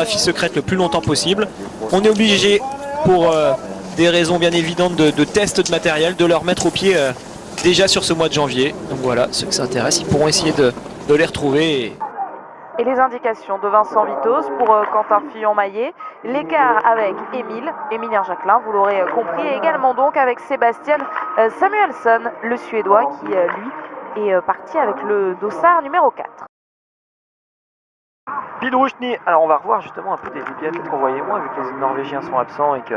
photographie secrète le plus longtemps possible. On est obligé, pour des raisons bien évidentes de test de matériel, de leur mettre au pied déjà sur ce mois de janvier. Donc voilà, ceux qui s'intéressent, ils pourront essayer de les retrouver. Et les indications de Vincent Vitoz pour Quentin Fillon-Maillet. L'écart avec Emilien Jacquelin, vous l'aurez compris, et également donc avec Sébastien Samuelsson, le Suédois, qui lui est parti avec le dossard numéro 4. Pidruchny, alors on va revoir justement un peu des biathlètes qu'on voyait moins, vu que les Norvégiens sont absents et que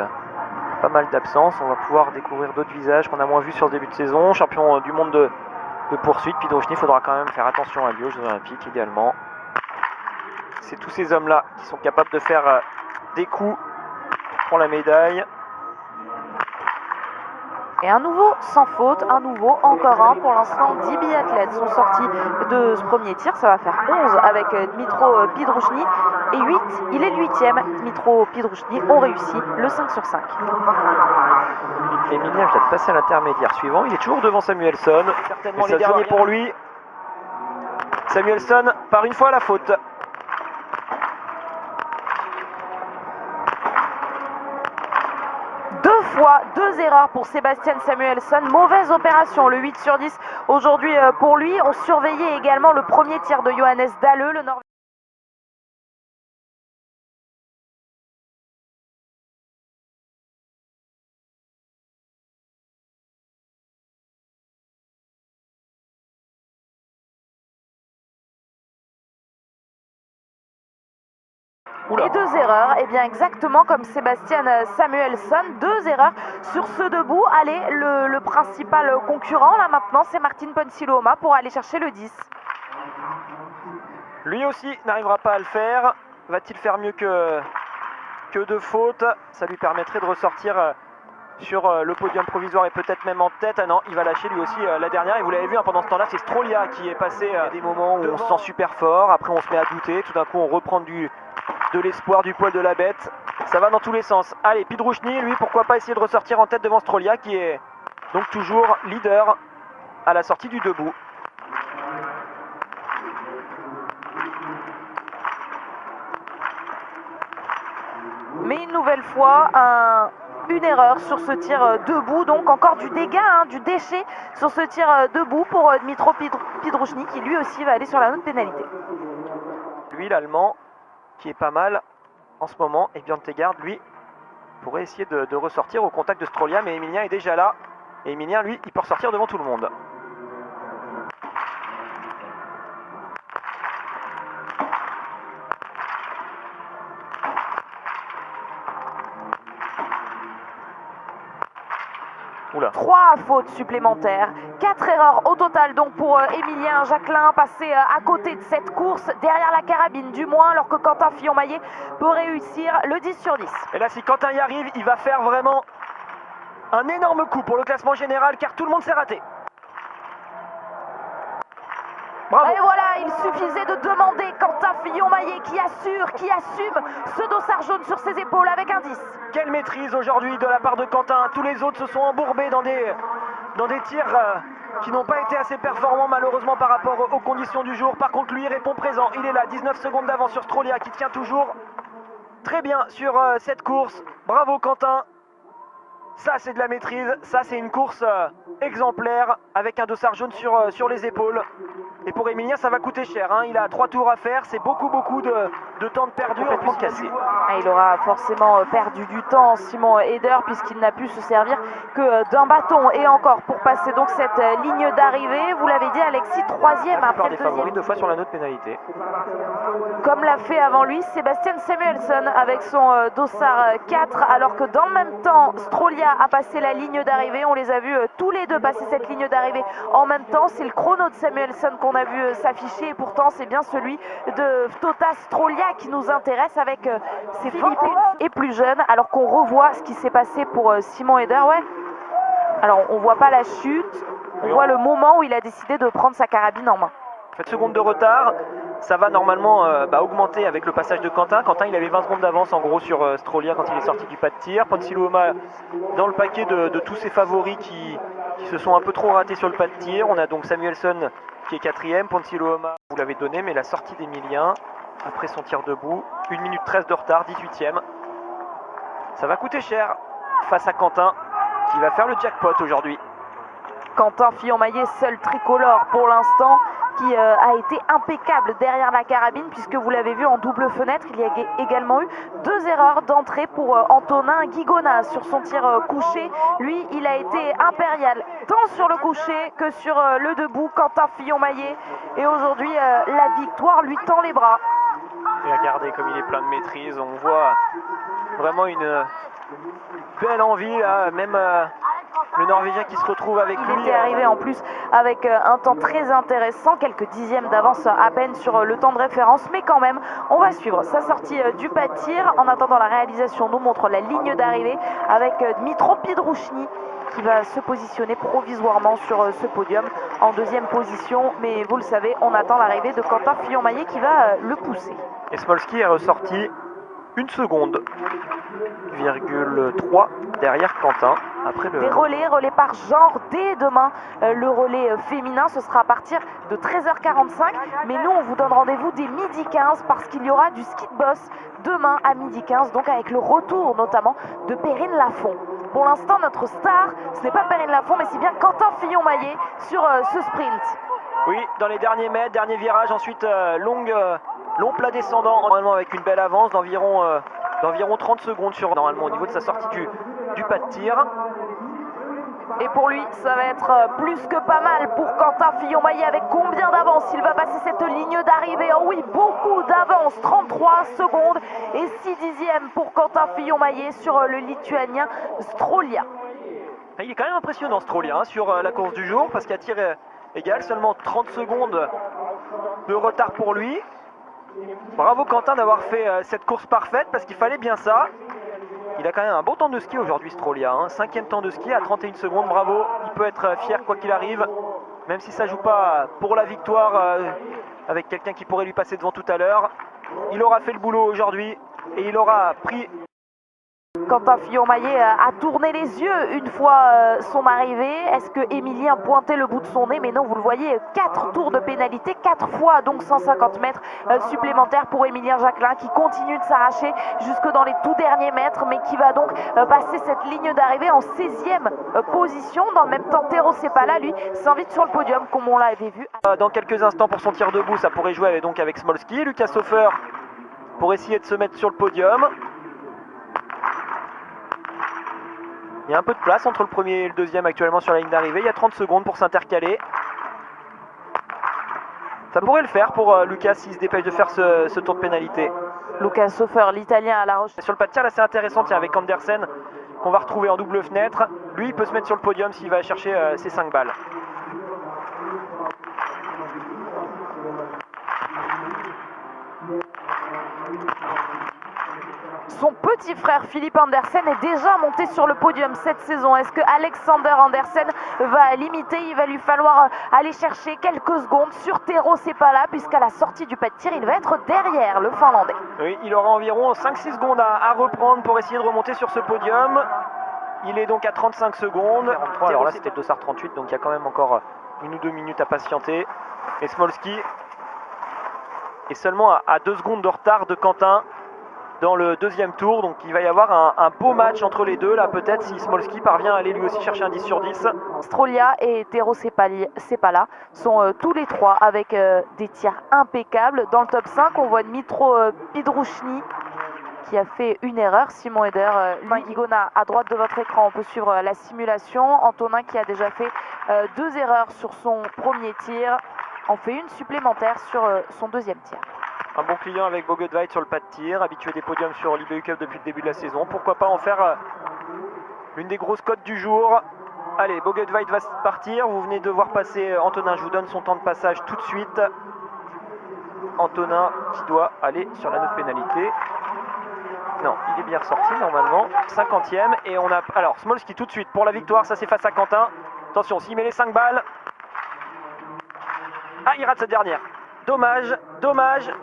pas mal d'absences. On va pouvoir découvrir d'autres visages qu'on a moins vus sur ce début de saison. Champion du monde de poursuite, Pidruchny, il faudra quand même faire attention à lui aux Jeux Olympiques idéalement. C'est tous ces hommes-là qui sont capables de faire des coups pour la médaille. Et un nouveau sans faute, encore un. Pour l'instant, 10 biathlètes sont sortis de ce premier tir. Ça va faire 11 avec Dmytro Pidruchny. Et 8, il est le 8e. Dmytro Pidruchny ont réussi le 5 sur 5. Emilien vient de passer à l'intermédiaire suivant. Il est toujours devant Samuelsson. Certainement les derniers pour lui. Samuelsson part une fois à la faute. Deux erreurs pour Sébastien Samuelsson, mauvaise opération, le 8 sur 10 aujourd'hui pour lui. On surveillait également le premier tir de Johannes Dahle, le Norvégien. Et 2 erreurs, et bien exactement comme Sébastien Samuelsson, 2 erreurs sur ce debout. Allez, le principal concurrent là maintenant, c'est Martin Ponsiluoma pour aller chercher le 10. Lui aussi n'arrivera pas à le faire. Va-t-il faire mieux que 2 fautes? Ça lui permettrait de ressortir sur le podium provisoire et peut-être même en tête. Ah non, il va lâcher lui aussi la dernière. Et vous l'avez vu, pendant ce temps-là, c'est Strolia qui est passé des moments où on se sent super fort. Après, on se met à douter. Tout d'un coup, on reprend de l'espoir, du poil de la bête. Ça va dans tous les sens. Allez, Pidruchny, lui, pourquoi pas essayer de ressortir en tête devant Strolia, qui est donc toujours leader à la sortie du debout. Mais une nouvelle fois, une erreur sur ce tir debout. Donc encore du dégât, du déchet sur ce tir debout pour Dmytro Pidruchny, qui lui aussi va aller sur la note pénalité. Lui, l'Allemand, qui est pas mal en ce moment, et Björn Tegard, lui, pourrait essayer de ressortir au contact de Strolia, mais Emilien est déjà là, et Emilien, lui, il peut ressortir devant tout le monde. Oula. 3 fautes supplémentaires, 4 erreurs au total donc pour Emilien Jacquelin, passé à côté de cette course, derrière la carabine du moins, alors que Quentin Fillon-Maillet peut réussir le 10 sur 10. Et là, si Quentin y arrive, il va faire vraiment un énorme coup pour le classement général, car tout le monde s'est raté. Bravo. Et voilà, il suffisait de demander Quentin Fillon-Maillet qui assume ce dossard jaune sur ses épaules avec un 10. Quelle maîtrise aujourd'hui de la part de Quentin. Tous les autres se sont embourbés dans des tirs qui n'ont pas été assez performants malheureusement par rapport aux conditions du jour. Par contre, lui répond présent. Il est là, 19 secondes d'avance sur Strolia qui tient toujours très bien sur cette course. Bravo Quentin. Ça, c'est de la maîtrise. Ça, c'est une course exemplaire avec un dossard jaune sur les épaules. Et pour Emilien, ça va coûter cher. Il a 3 tours à faire. C'est beaucoup de temps de perdu. Complètement cassé. Il aura forcément perdu du temps, Simon Eder, puisqu'il n'a pu se servir que d'un bâton. Et encore pour passer donc cette ligne d'arrivée. Vous l'avez dit, Alexis, 3e après le deuxième. Favoris 2 fois sur la note pénalité. Comme l'a fait avant lui Sébastien Samuelsson avec son dossard 4, alors que dans le même temps, Strolia a passé la ligne d'arrivée. On les a vus tous les deux passer cette ligne d'arrivée en même temps. C'est le chrono de Samuelsson qu'on a vu s'afficher, et pourtant c'est bien celui de Tota Strolia qui nous intéresse avec ses 21 et plus jeunes, alors qu'on revoit ce qui s'est passé pour Simon Eder. Ouais. Alors on voit pas la chute, on voit le moment où il a décidé de prendre sa carabine en main. 7 secondes de retard, ça va normalement augmenter avec le passage de Quentin. Quentin, il avait 20 secondes d'avance en gros sur Strolia quand il est sorti du pas de tir. Ponsiluoma dans le paquet de tous ses favoris qui se sont un peu trop ratés sur le pas de tir. On a donc Samuelsson qui est 4e, Ponsiluoma, vous l'avez donné, mais la sortie d'Emilien après son tir debout. 1 minute 13 de retard, 18e. Ça va coûter cher face à Quentin qui va faire le jackpot aujourd'hui. Quentin Fillon-Maillet, seul tricolore pour l'instant, qui a été impeccable derrière la carabine, puisque vous l'avez vu en double fenêtre, il y a également eu 2 erreurs d'entrée pour Antonin Guigona sur son tir couché. Lui, il a été impérial, tant sur le couché que sur le debout, Quentin Fillon-Maillet. Et aujourd'hui, la victoire lui tend les bras. Et regardez comme il est plein de maîtrise, on voit vraiment une belle envie là, même le Norvégien qui se retrouve avec lui. Il était arrivé en plus avec un temps très intéressant, quelques dixièmes d'avance à peine sur le temps de référence, mais quand même, on va suivre sa sortie du pas de tir. En attendant, la réalisation nous montre la ligne d'arrivée avec Dmitro Pidrouchny qui va se positionner provisoirement sur ce podium en deuxième position. Mais vous le savez, on attend l'arrivée de Quentin Fillon-Maillet qui va le pousser. Et Smolski est ressorti 1 seconde, 3 derrière Quentin. Après Des relais par genre dès demain. Le relais féminin, ce sera à partir de 13h45. Mais nous, on vous donne rendez-vous dès 12h15 parce qu'il y aura du ski de boss demain à 12h15. Donc avec le retour notamment de Perrine Lafont. Pour l'instant, notre star, ce n'est pas Perrine Lafont, mais c'est bien Quentin Fillon-Maillet sur ce sprint. Oui, dans les derniers mètres, dernier virage, ensuite long plat descendant, normalement avec une belle avance d'environ 30 secondes sur normalement au niveau de sa sortie du pas de tir. Et pour lui, ça va être plus que pas mal pour Quentin Fillon-Maillet. Avec combien d'avance il va passer cette ligne d'arrivée? Oh oui, beaucoup d'avance, 33 secondes et 6 dixièmes pour Quentin Fillon-Maillet sur le Lituanien Strolia. Il est quand même impressionnant Strolia hein, sur la course du jour parce qu'à tir égal, seulement 30 secondes de retard pour lui. Bravo Quentin d'avoir fait cette course parfaite parce qu'il fallait bien ça. Il a quand même un bon temps de ski aujourd'hui Strolia, hein. 5e temps de ski à 31 secondes, bravo. Il peut être fier quoi qu'il arrive, même si ça joue pas pour la victoire avec quelqu'un qui pourrait lui passer devant tout à l'heure. Il aura fait le boulot aujourd'hui et il aura pris... Quentin Fillon-Maillet a tourné les yeux une fois son arrivée. Est-ce que Émilien pointait le bout de son nez? Mais non, vous le voyez, 4 tours de pénalité, 4 fois donc 150 mètres supplémentaires pour Émilien Jacquelin qui continue de s'arracher jusque dans les tout derniers mètres, mais qui va donc passer cette ligne d'arrivée en 16e position. Dans le même temps, Tero Sepala, lui, s'invite sur le podium comme on l'avait vu. Dans quelques instants pour son tir debout, ça pourrait jouer donc avec Smolski. Lucas Hofer pour essayer de se mettre sur le podium. Il y a un peu de place entre le premier et le deuxième actuellement sur la ligne d'arrivée. Il y a 30 secondes pour s'intercaler. Ça pourrait le faire pour Lucas s'il se dépêche de faire ce tour de pénalité. Lucas Hofer, l'Italien à la roche. Sur le pas de tir, là c'est intéressant, tiens, avec Andersen qu'on va retrouver en double fenêtre. Lui, il peut se mettre sur le podium s'il va chercher ses 5 balles. Son petit frère Philippe Andersen est déjà monté sur le podium cette saison. Est-ce que Alexander Andersen va limiter? Il va lui falloir aller chercher quelques secondes sur Tero Sepala, puisqu'à la sortie du pas de tir, il va être derrière le Finlandais. Oui, il aura environ 5-6 secondes à reprendre pour essayer de remonter sur ce podium. Il est donc à 35 secondes. 43, alors là c'était le dossard 38, donc il y a quand même encore 1 ou 2 minutes à patienter. Et Smolski est seulement à 2 secondes de retard de Quentin dans le deuxième tour, donc il va y avoir un beau match entre les deux là, peut-être si Smolski parvient à aller lui aussi chercher un 10 sur 10. Strolia et Tero Sepala sont tous les trois avec des tirs impeccables. Dans le top 5, on voit Dmitro Pidrouchny qui a fait une erreur. Simon Eder, Guigona à droite de votre écran, on peut suivre la simulation. Antonin qui a déjà fait 2 erreurs sur son premier tir, en fait une supplémentaire sur son deuxième tir. Un bon client avec Bogodveit sur le pas de tir, habitué des podiums sur l'IBU Cup depuis le début de la saison. Pourquoi pas en faire l'une des grosses cotes du jour. Allez, Bogodveit va partir. Vous venez de voir passer Antonin. Je vous donne son temps de passage tout de suite. Antonin qui doit aller sur la note pénalité. Non, il est bien ressorti normalement. 50e. Et on a... Alors, Smolski tout de suite pour la victoire. Ça, c'est face à Quentin. Attention, s'il met les 5 balles. Ah, il rate cette dernière. Dommage, dommage.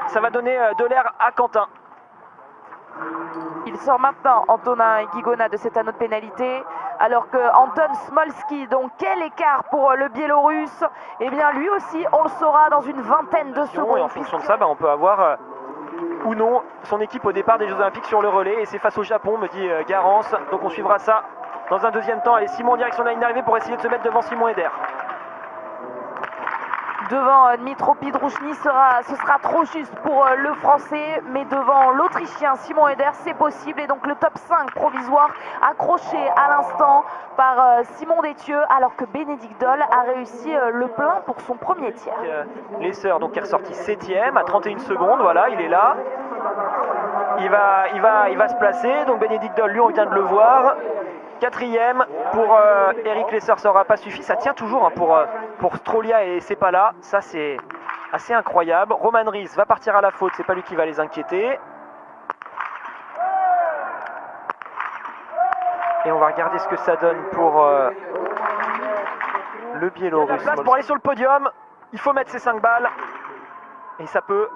Ça va donner de l'air à Quentin. Il sort maintenant Antonin Guigona de cet anneau de pénalité, alors que Anton Smolski, donc quel écart pour le Biélorusse, eh bien lui aussi on le saura dans une vingtaine de secondes. Et en fonction de ça, on peut avoir ou non son équipe au départ des Jeux Olympiques sur le relais, et c'est face au Japon, me dit Garance, donc on suivra ça dans un deuxième temps. Allez, Simon en direction de la ligne d'arrivée pour essayer de se mettre devant Simon Eder. Devant Dmitro Pidrouchny, ce sera trop juste pour le Français, mais devant l'Autrichien Simon Eder, c'est possible. Et donc le top 5 provisoire accroché à l'instant par Simon Détieux, alors que Bénédicte Doll a réussi le plein pour son premier tiers. Les sœurs, donc qui est ressorti 7ème à 31 secondes, voilà, il est là. Il va se placer, donc Bénédicte Doll, lui on vient de le voir. 4ème pour Eric Lesser, ça n'aura pas suffi, ça tient toujours pour Strolia et Sepala, ça c'est assez incroyable. Roman Ries va partir à la faute, c'est pas lui qui va les inquiéter. Et on va regarder ce que ça donne pour le Biélorusse. La place pour aller sur le podium, il faut mettre ses 5 balles et ça peut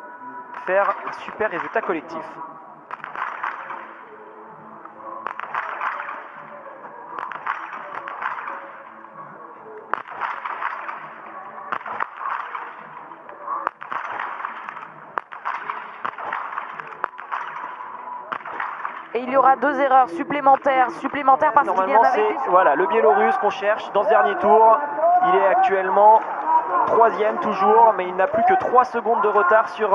faire un super résultat collectif. Et il y aura 2 erreurs supplémentaires parce qu'il y en avait des... Voilà, le Biélorusse qu'on cherche dans ce dernier tour. Il est actuellement 3ème toujours, mais il n'a plus que 3 secondes de retard sur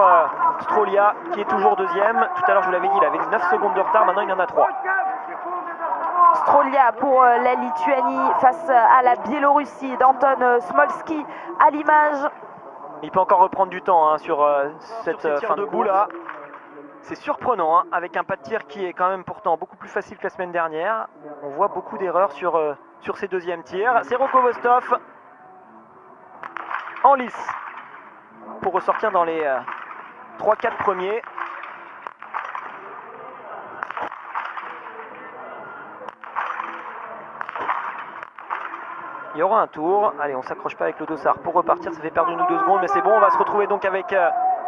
Strolia, qui est toujours 2ème. Tout à l'heure, je vous l'avais dit, il avait 9 secondes de retard, maintenant il en a 3. Strolia pour la Lituanie face à la Biélorussie d'Anton Smolski à l'image. Il peut encore reprendre du temps sur cette fin de bout là. C'est surprenant, avec un pas de tir qui est quand même pourtant beaucoup plus facile que la semaine dernière. On voit beaucoup d'erreurs sur ces deuxièmes tirs. C'est Roko Vostov en lice pour ressortir dans les 3-4 premiers. Il y aura un tour. Allez, on s'accroche pas avec le dossard pour repartir. Ça fait perdre 1 ou 2 secondes, mais c'est bon. On va se retrouver donc avec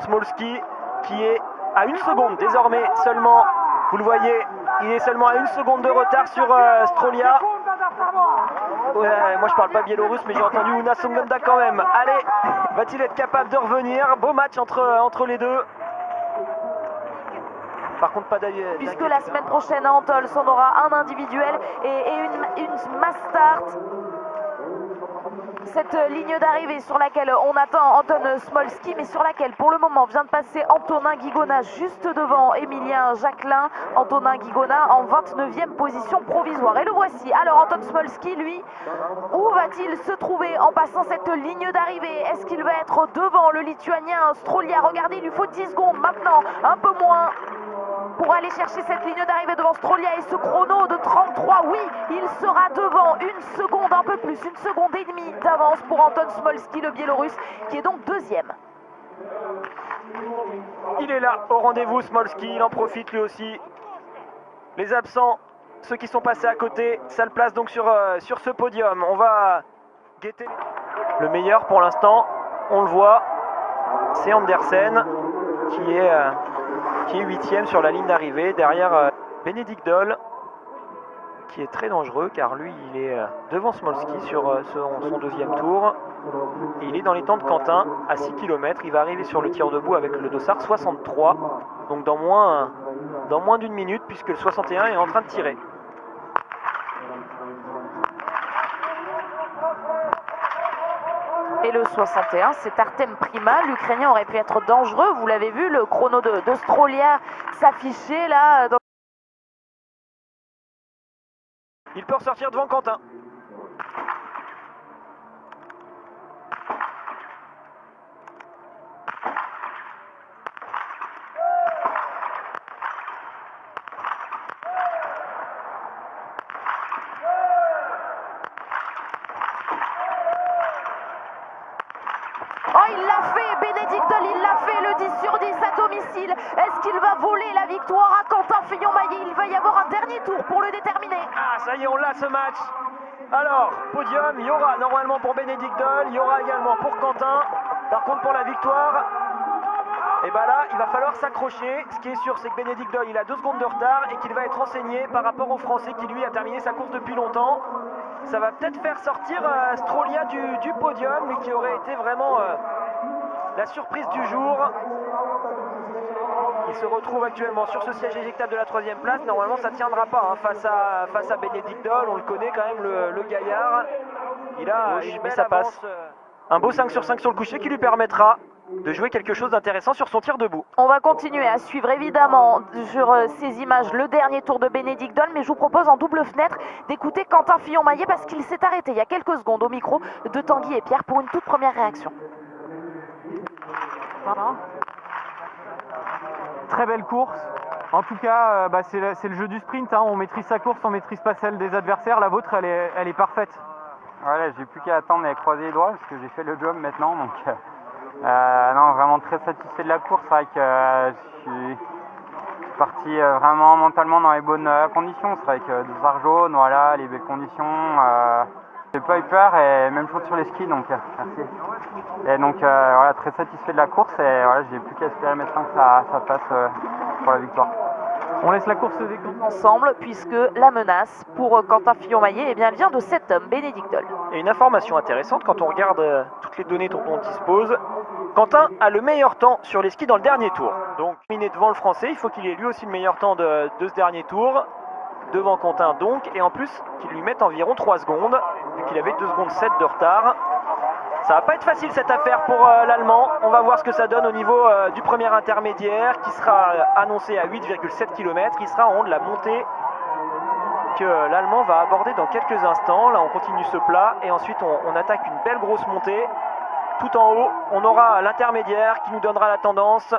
Smolski qui est à 1 seconde désormais seulement. Vous le voyez, il est seulement à 1 seconde de retard sur Strolia. Ouais, moi je parle pas biélorusse, mais j'ai entendu Una Songonda quand même. Allez, va-t-il être capable de revenir? Beau match entre les deux. Par contre, pas d'ailleurs. Puisque la semaine prochaine à Antols, on aura un individuel et une mass start. Cette ligne d'arrivée sur laquelle on attend Anton Smolski, mais sur laquelle pour le moment vient de passer Antonin Guigona juste devant Emilien Jacquelin. Antonin Guigona en 29e position provisoire. Et le voici. Alors Anton Smolski, lui, où va-t-il se trouver en passant cette ligne d'arrivée? Est-ce qu'il va être devant le Lituanien Strolia? Regardez, il lui faut 10 secondes maintenant, un peu moins, pour aller chercher cette ligne d'arrivée devant Strolia. Et ce chrono de 33, oui, il sera devant 1 seconde, un peu plus, 1 seconde et demie d'avance pour Anton Smolski, le Biélorusse, qui est donc 2e. Il est là au rendez-vous, Smolski, il en profite lui aussi. Les absents, ceux qui sont passés à côté, ça le place donc sur ce podium. On va guetter le meilleur pour l'instant, on le voit, c'est Andersen qui est 8e sur la ligne d'arrivée, derrière Bénédicte Doll, qui est très dangereux car lui il est devant Smolski sur son deuxième tour. Et il est dans les temps de Quentin à 6 km. Il va arriver sur le tir debout avec le dossard 63, donc dans moins d'1 minute, puisque le 61 est en train de tirer. Et le 61, c'est Artem Prima. L'Ukrainien aurait pu être dangereux. Vous l'avez vu, le chrono de Strolia s'afficher là. Il peut ressortir devant Quentin. Oh, il l'a fait, Bénédicte Doll, il l'a fait, le 10 sur 10 à domicile. Est-ce qu'il va voler la victoire à Quentin Fillon-Maillet? Il va y avoir un dernier tour pour le déterminer. Ah, ça y est, on l'a ce match. Alors, podium, il y aura normalement pour Bénédicte Doll, il y aura également pour Quentin. Par contre, pour la victoire, Et bah là, il va falloir s'accrocher. Ce qui est sûr, c'est que Bénédicte Doll, il a 2 secondes de retard et qu'il va être renseigné par rapport au Français qui lui a terminé sa course depuis longtemps. Ça va peut-être faire sortir Strolia du podium, lui qui aurait été vraiment la surprise du jour. Il se retrouve actuellement sur ce siège éjectable de la 3e place. Normalement, ça ne tiendra pas face à Bénédicte Doll. On le connaît quand même, le gaillard. Mais ça passe. Un beau 5 sur 5 sur le coucher qui lui permettra de jouer quelque chose d'intéressant sur son tir debout. On va continuer à suivre évidemment sur ces images le dernier tour de Bénédicte Doll, mais je vous propose en double fenêtre d'écouter Quentin Fillon-Maillet parce qu'il s'est arrêté il y a quelques secondes au micro de Tanguy et Pierre pour une toute première réaction. Très belle course. En tout cas, c'est le jeu du sprint. On maîtrise sa course, on maîtrise pas celle des adversaires. La vôtre, elle est parfaite. Voilà, j'ai plus qu'à attendre et croiser les doigts parce que j'ai fait le job maintenant. Donc, non, vraiment très satisfait de la course. C'est vrai que je suis parti vraiment mentalement dans les bonnes conditions. C'est vrai que 2 arts jaunes, voilà, les belles conditions. J'ai pas eu peur et même chose sur les skis, donc merci. Et donc voilà, très satisfait de la course et voilà, j'ai plus qu'à espérer maintenant que ça passe pour la victoire. On laisse la course se décanter Ensemble, puisque la menace pour Quentin Fillon-Maillet, eh bien, elle vient de cet homme, Bénédicte Doll. Et une information intéressante quand on regarde toutes les données dont on dispose. Quentin a le meilleur temps sur les skis dans le dernier tour. Donc, il est devant le Français, il faut qu'il ait lui aussi le meilleur temps de ce dernier tour. Devant Quentin donc, et en plus qu'il lui mette environ 3 secondes, vu qu'il avait 2 secondes 7 de retard. Ça va pas être facile cette affaire pour l'Allemand. On va voir ce que ça donne au niveau du premier intermédiaire qui sera annoncé à 8,7 km. Il sera en haut de la montée que l'Allemand va aborder dans quelques instants. Là on continue ce plat et ensuite on attaque une belle grosse montée. Tout en haut, on aura l'intermédiaire qui nous donnera la tendance.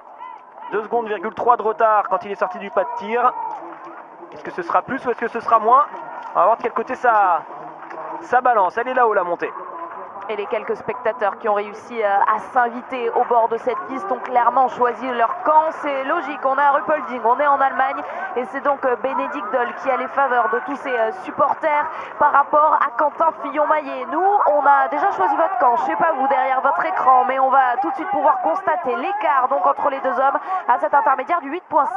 2 secondes, 3 de retard quand il est sorti du pas de tir. Est-ce que ce sera plus ou est-ce que ce sera moins? On va voir de quel côté ça balance. Elle est là-haut la montée. Et les quelques spectateurs qui ont réussi à s'inviter au bord de cette piste ont clairement choisi leur camp. C'est logique, on est à Ruppolding, on est en Allemagne et c'est donc Bénédicte Doll qui a les faveurs de tous ses supporters par rapport à Quentin Fillon-Maillet. Nous, on a déjà choisi votre camp, je sais pas vous derrière votre écran, mais on va tout de suite pouvoir constater l'écart donc entre les 2 hommes à cet intermédiaire du 8.7.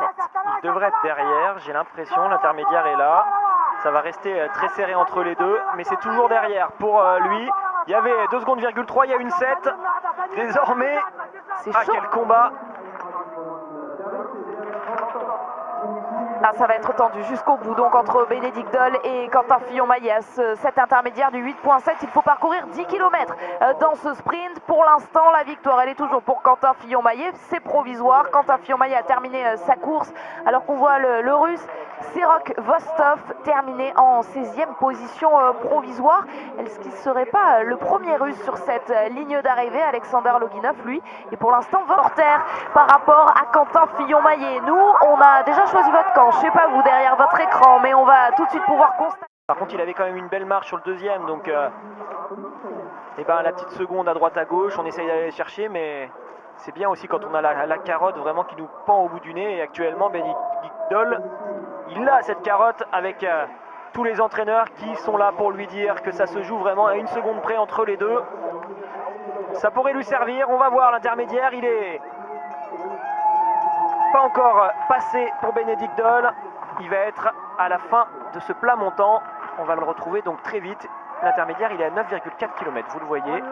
Il devrait être derrière, j'ai l'impression, l'intermédiaire est là. Ça va rester très serré entre les deux, mais c'est toujours derrière pour lui. Il y avait 2 secondes, 3, il y a une 7. Désormais, quel combat! Ah, ça va être tendu jusqu'au bout, donc entre Bénédicte Doll et Quentin Fillon-Maillet. Cet intermédiaire du 8.7, il faut parcourir 10 km dans ce sprint. Pour l'instant, la victoire, elle est toujours pour Quentin Fillon-Maillet. C'est provisoire. Quentin Fillon-Maillet a terminé sa course, alors qu'on voit le russe Serok Vostov terminé en 16e position provisoire. Est-ce qu'il ne serait pas le premier russe sur cette ligne d'arrivée? Alexander Loginov, lui, est pour l'instant porteur par rapport à Quentin Fillon-Maillet. Nous, on a déjà choisi votre camp. Je sais pas vous derrière votre écran, mais on va tout de suite pouvoir constater. Par contre, il avait quand même une belle marche sur le deuxième, donc la petite seconde à droite à gauche, on essaye d'aller les chercher, mais c'est bien aussi quand on a la carotte vraiment qui nous pend au bout du nez. Et actuellement, Bénédicte Doll, il a cette carotte avec tous les entraîneurs qui sont là pour lui dire que ça se joue vraiment à 1 seconde près entre les deux. Ça pourrait lui servir, on va voir l'intermédiaire, il est pas encore passé pour Bénédicte Doll. Il va être à la fin de ce plat montant. On va le retrouver donc très vite. L'intermédiaire, il est à 9,4 km, vous le voyez.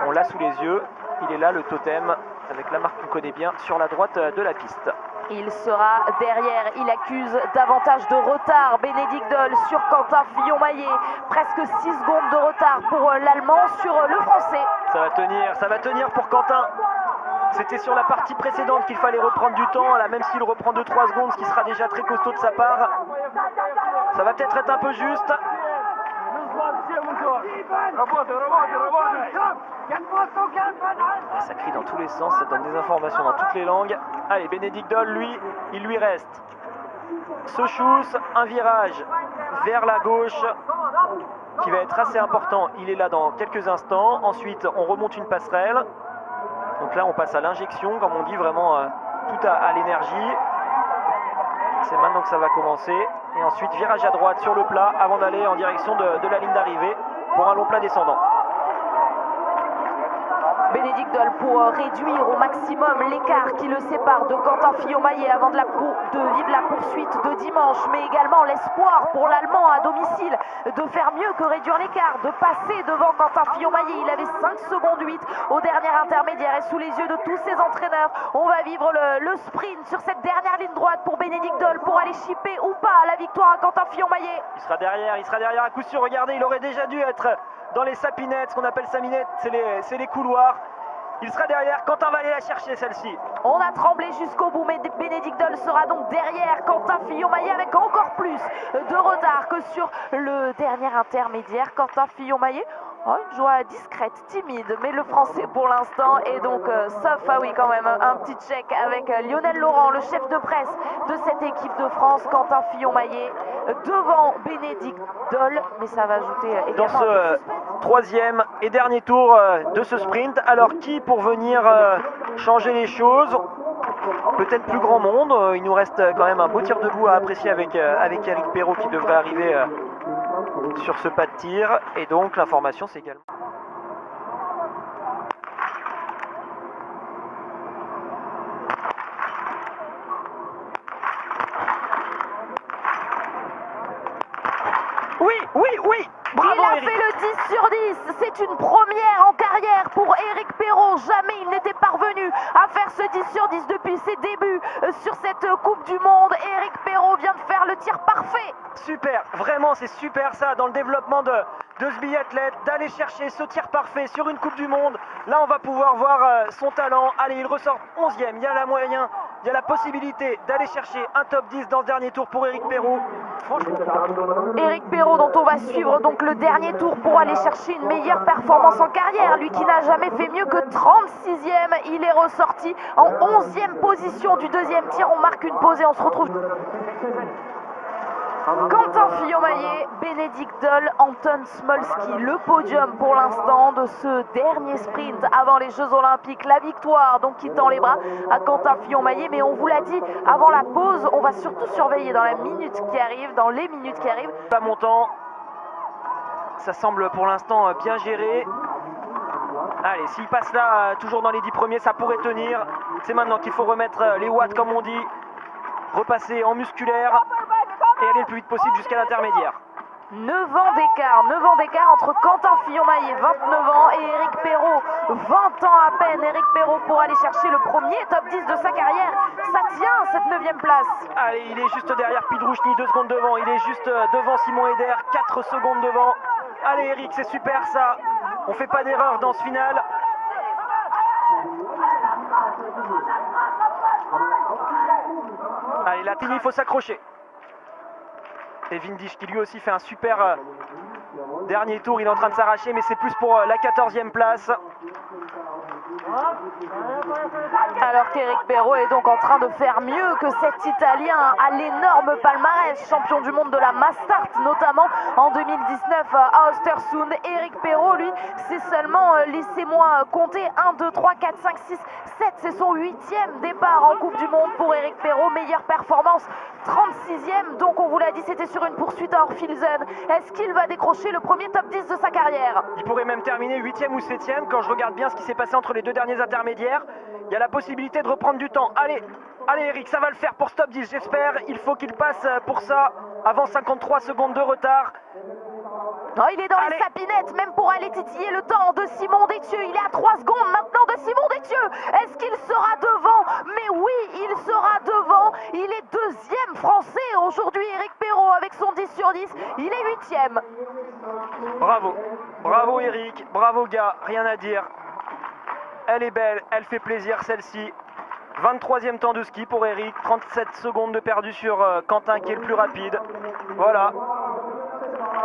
On l'a sous les yeux. Il est là, le totem, avec la marque qu'on connaît bien, sur la droite de la piste. Il sera derrière, il accuse davantage de retard. Bénédicte Doll sur Quentin Fillon-Maillet. Presque 6 secondes de retard pour l'Allemand sur le Français. Ça va tenir pour Quentin. C'était sur la partie précédente qu'il fallait reprendre du temps. Là, même s'il reprend 2-3 secondes, ce qui sera déjà très costaud de sa part. Ça va peut-être être un peu juste. Ça crie dans tous les sens, ça donne des informations dans toutes les langues. Allez, Bénédicte Doll, lui, il lui reste Sochus, un virage vers la gauche qui va être assez important. Il est là dans quelques instants. Ensuite, on remonte une passerelle. Donc là, on passe à l'injection, comme on dit, vraiment tout à l'énergie. C'est maintenant que ça va commencer. Et ensuite, virage à droite sur le plat avant d'aller en direction de la ligne d'arrivée pour un long plat descendant. Bénédicte Dole pour réduire au maximum l'écart qui le sépare de Quentin Fillon-Maillet avant de vivre la poursuite de dimanche, mais également l'espoir pour l'Allemand à domicile de faire mieux que réduire l'écart, de passer devant Quentin Fillon-Maillet. Il avait 5 secondes 8 au dernier intermédiaire et sous les yeux de tous ses entraîneurs, on va vivre le sprint sur cette dernière ligne droite pour Bénédicte Dole pour aller chipper ou pas la victoire à Quentin Fillon-Maillet. Il sera derrière à coup sûr. Regardez, il aurait déjà dû être dans les sapinettes, ce qu'on appelle sapinettes, c'est les couloirs. Il sera derrière, Quentin va aller la chercher celle-ci. On a tremblé jusqu'au bout, mais Bénédicte Dole sera donc derrière Quentin Fillon-Maillet avec encore plus de retard que sur le dernier intermédiaire. Quentin Fillon-Maillet, une joie discrète, timide, mais le français pour l'instant est donc sauf, quand même, un petit check avec Lionel Laurent, le chef de presse de cette équipe de France. Quentin Fillon-Maillet devant Bénédicte Dole, mais ça va ajouter également dans ce troisième et dernier tour de ce sprint. Alors qui pour venir changer les choses? Peut-être plus grand monde. Il nous reste quand même un beau tir debout à apprécier avec Eric Perrault qui devrait arriver sur ce pas de tir. Et donc l'information c'est également... Oui, bravo il a Eric. fait le 10 sur 10, c'est une première en carrière pour Eric Perrault. Jamais il n'était parvenu à faire ce 10 sur 10 depuis ses débuts sur cette Coupe du Monde. Eric Perrault vient de faire le tir parfait. Super, vraiment c'est super ça dans le développement de ce biathlète, d'aller chercher ce tir parfait sur une Coupe du Monde. Là on va pouvoir voir son talent. Allez, il ressort 11e, il y a la moyen, il y a la possibilité d'aller chercher un top 10 dans ce dernier tour pour Eric Perrault. Franchement, Eric Perrault dont on va suivre donc le dernier tour pour aller chercher une meilleure performance en carrière. Lui qui n'a jamais fait mieux que 36e, il est ressorti en 11e position du deuxième tir. On marque une pause et on se retrouve. Quentin Fillon-Maillet, Bénédicte Dole, Anton Smolski, le podium pour l'instant de ce dernier sprint avant les Jeux Olympiques. La victoire donc qui tend les bras à Quentin Fillon-Maillet, mais on vous l'a dit avant la pause, on va surtout surveiller dans les minutes qui arrivent. Pas montant, ça semble pour l'instant bien géré. Allez, s'il passe là, toujours dans les 10 premiers, ça pourrait tenir. C'est maintenant qu'il faut remettre les watts comme on dit, repasser en musculaire et aller le plus vite possible jusqu'à l'intermédiaire. 9 ans d'écart entre Quentin Fillon-Maillet, 29 ans, et Eric Perrault, 20 ans à peine. Eric Perrault pour aller chercher le premier top 10 de sa carrière. Ça tient cette 9e place. Allez, il est juste derrière Pidrouchny, 2 secondes devant. Il est juste devant Simon Eder, 4 secondes devant. Allez Eric, c'est super ça. On fait pas d'erreur dans ce final. Allez, là, il faut s'accrocher. Et Vindisch qui lui aussi fait un super dernier tour. Il est en train de s'arracher, mais c'est plus pour la 14e place. Alors qu'Eric Perrault est donc en train de faire mieux que cet Italien à l'énorme palmarès, champion du monde de la Mastart, notamment en 2019 à Östersund. Eric Perrault, lui, c'est seulement, laissez-moi compter, 1, 2, 3, 4, 5, 6, 7. C'est son 8e départ en Coupe du Monde pour Eric Perrault. Meilleure performance, 36e. Donc on vous l'a dit, c'était sur une poursuite à Orfilsen. Est-ce qu'il va décrocher le premier top 10 de sa carrière? Il pourrait même terminer 8e ou 7e. Quand je regarde bien ce qui s'est passé entre les deux derniers intermédiaires, il y a la possibilité de reprendre du temps. Allez Eric, ça va le faire pour ce top 10, j'espère. Il faut qu'il passe pour ça avant 53 secondes de retard. Oh, il est dans les sapinettes, même pour aller titiller le temps de Simon Détieux. Il est à 3 secondes maintenant de Simon Détieux. Est-ce qu'il sera devant? Mais oui, il sera devant. Il est 2e français aujourd'hui, Eric Perrault, avec son 10 sur 10. Il est 8e. Bravo Eric, bravo gars, rien à dire. Elle est belle, elle fait plaisir celle-ci. 23e temps de ski pour Eric, 37 secondes de perdu sur Quentin qui est le plus rapide. Voilà.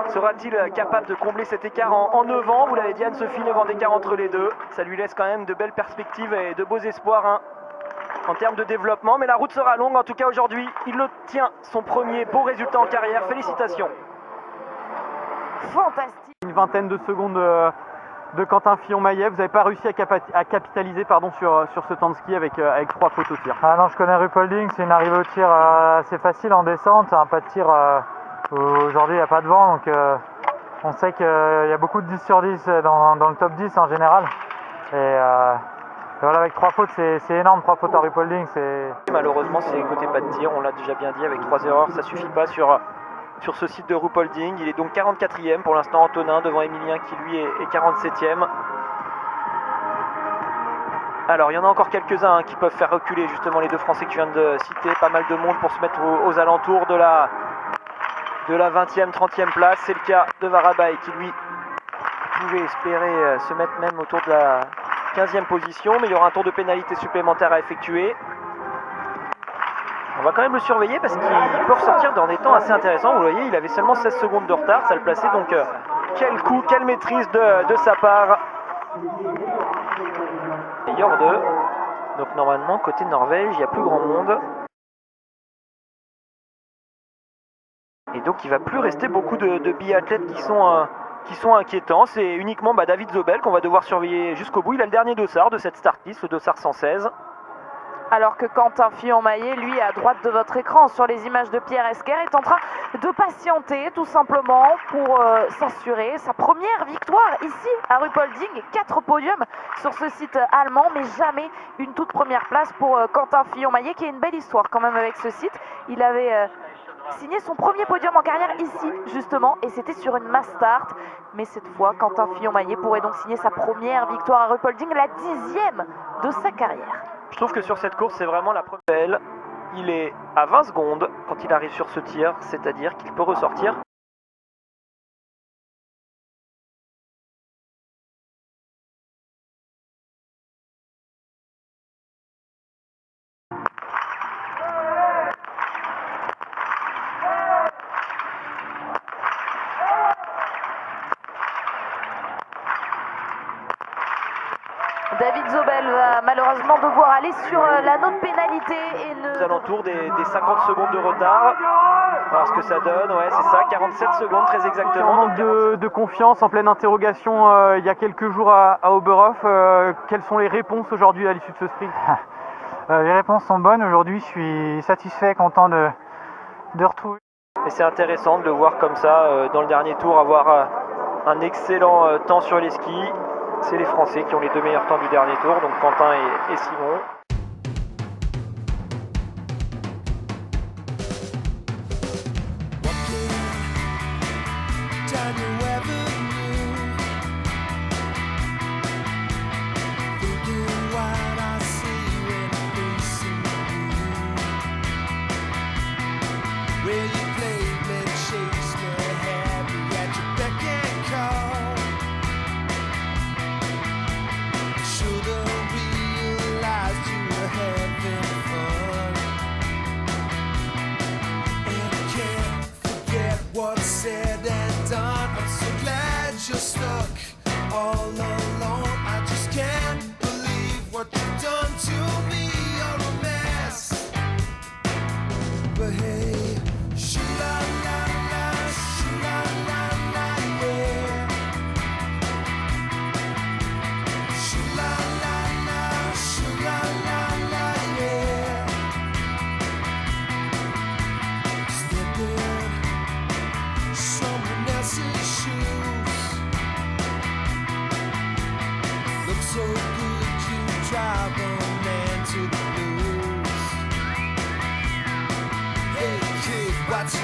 Sera-t-il capable de combler cet écart en 9 ans? Vous l'avez dit, Anne-Sophie, 9 ans d'écart entre les deux. Ça lui laisse quand même de belles perspectives et de beaux espoirs en termes de développement. Mais la route sera longue. En tout cas, aujourd'hui, il obtient son premier beau résultat en carrière. Félicitations. Fantastique. Une vingtaine de secondes de Quentin Fillon-Maillet. Vous n'avez pas réussi à capitaliser sur ce temps de ski avec 3 fautes au tir. Ah non, je connais Ruhpolding, c'est une arrivée au tir assez facile en descente, un pas de tir aujourd'hui il n'y a pas de vent, donc on sait qu'il y a beaucoup de 10 sur 10 dans le top 10 en général. Et voilà, avec 3 fautes, c'est énorme, 3 fautes à Ruhpolding, c'est... Malheureusement, c'est côté pas de tir, on l'a déjà bien dit, avec 3 erreurs, ça suffit pas sur ce site de Ruhpolding. Il est donc 44e pour l'instant, Antonin, devant Emilien qui lui est 47e. Alors, il y en a encore quelques-uns qui peuvent faire reculer justement les deux Français que tu viens de citer. Pas mal de monde pour se mettre aux alentours de la 20e, 30e place. C'est le cas de Varabaï qui lui pouvait espérer se mettre même autour de la 15e position. Mais il y aura un tour de pénalité supplémentaire à effectuer. On va quand même le surveiller parce qu'il peut ressortir dans des temps assez intéressants. Vous voyez, il avait seulement 16 secondes de retard, ça le plaçait. Donc quel coup, quelle maîtrise de sa part. Et Jorde. Donc normalement, côté Norvège, il n'y a plus grand monde. Et donc il ne va plus rester beaucoup de biathlètes qui sont inquiétants. C'est uniquement David Zobel qu'on va devoir surveiller jusqu'au bout. Il a le dernier dossard de cette start list, le dossard 116. Alors que Quentin Fillon-Maillet, lui, à droite de votre écran, sur les images de Pierre Esquer, est en train de patienter tout simplement pour s'assurer sa première victoire ici à Ruhpolding. 4 podiums sur ce site allemand, mais jamais une toute première place pour Quentin Fillon-Maillet, qui a une belle histoire quand même avec ce site. Il avait signé son premier podium en carrière ici, justement, et c'était sur une mass start. Mais cette fois, Quentin Fillon-Maillet pourrait donc signer sa première victoire à Ruhpolding, la 10e de sa carrière. Je trouve que sur cette course, c'est vraiment la première belle. Il est à 20 secondes quand il arrive sur ce tir, c'est-à-dire qu'il peut ressortir. David Zobel va malheureusement devoir aller sur l'anneau de pénalité et Aux alentours des 50 secondes de retard. Alors ce que ça donne, ouais, c'est ça, 47 secondes très En exactement. manque de confiance, en pleine interrogation il y a quelques jours à Oberhof. Quelles sont les réponses aujourd'hui à l'issue de ce sprint? Les réponses sont bonnes. Aujourd'hui, je suis satisfait, content de retrouver. Et c'est intéressant de le voir comme ça, dans le dernier tour, avoir un excellent temps sur les skis. C'est les Français qui ont les 2 meilleurs temps du dernier tour, donc Quentin et Simon. What's said and done, I'm so glad you're stuck all alone. I just can't believe what you've done to me. You're a mess, but hey, shoo-la-la-la, shoo-la-la-la, yeah. Shoo-la-la-la, shoo-la-la-la, yeah. Step in someone else's shoes. Look so good, you drive a man to the blues. Hey kid, what's